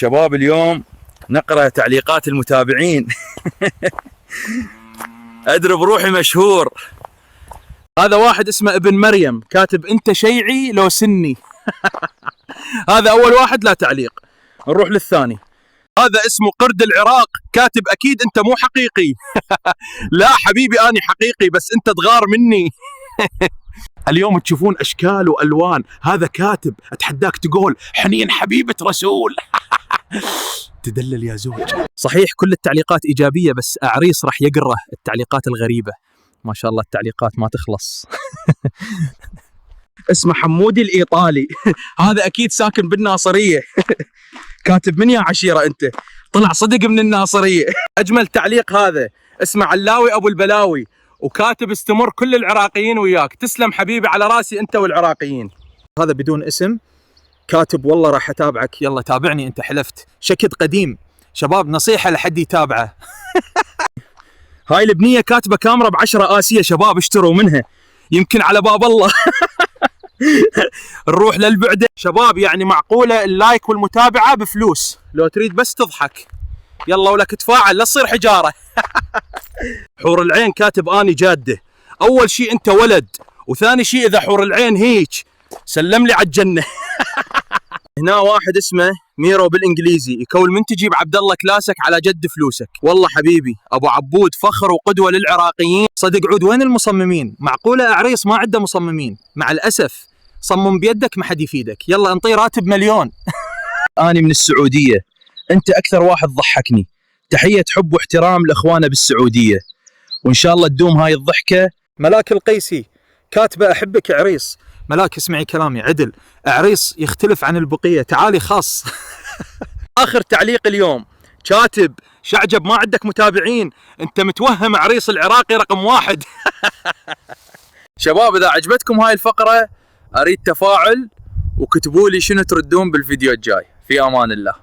شباب اليوم نقرأ تعليقات المتابعين. أدري بروحي مشهور. هذا واحد اسمه ابن مريم كاتب انت شيعي لو سني. هذا اول واحد لا تعليق. نروح للثاني. هذا اسمه قرد العراق كاتب اكيد انت مو حقيقي. لا حبيبي اني حقيقي بس انت تغار مني. اليوم تشوفون اشكال والوان. هذا كاتب اتحداك تقول حنين حبيبة رسول. تدلل يا زوج. صحيح كل التعليقات ايجابية بس عريس راح يقرأ التعليقات الغريبة. ما شاء الله التعليقات ما تخلص. اسمه حمودي الإيطالي. هذا أكيد ساكن بالناصرية. كاتب من يا عشيرة أنت؟ طلع صدق من الناصرية. أجمل تعليق هذا اسمه علاوي أبو البلاوي وكاتب استمر كل العراقيين وياك. تسلم حبيبي على راسي أنت والعراقيين. هذا بدون اسم كاتب والله راح أتابعك. يلا تابعني أنت حلفت. شكد قديم. شباب نصيحة لحد يتابعه. هاي البنية كاتبة كاميرا ب10 آسية. شباب اشتروا منها يمكن على باب الله. نروح للبعدة. شباب يعني معقولة اللايك والمتابعة بفلوس لو تريد بس تضحك. يلا ولك تفاعل لا تصير حجارة. حور العين كاتب اني جادة. اول شيء انت ولد وثاني شيء اذا حور العين هيك سلم لي على الجنة. هنا واحد اسمه ميرو بالانجليزي يكول من تجيب عبد الله كلاسك على جد فلوسك. والله حبيبي ابو عبود فخر وقدوه للعراقيين. صدق عود وين المصممين؟ معقوله عريس ما عنده مصممين؟ مع الاسف صمم بيدك ما حد يفيدك. يلا انطي راتب مليون. اني من السعوديه. انت اكثر واحد ضحكني. تحيه حب واحترام لاخواننا بالسعوديه وان شاء الله تدوم هاي الضحكه. ملاك القيسي كاتبه احبك عريس. ملاك اسمعي كلامي عدل. عريس يختلف عن البقية. تعالي خاص. آخر تعليق اليوم كاتب شعجب ما عندك متابعين انت متوهم عريس العراقي رقم 1. شباب اذا عجبتكم هاي الفقرة اريد تفاعل وكتبوا لي شنو تردون بالفيديو الجاي. في امان الله.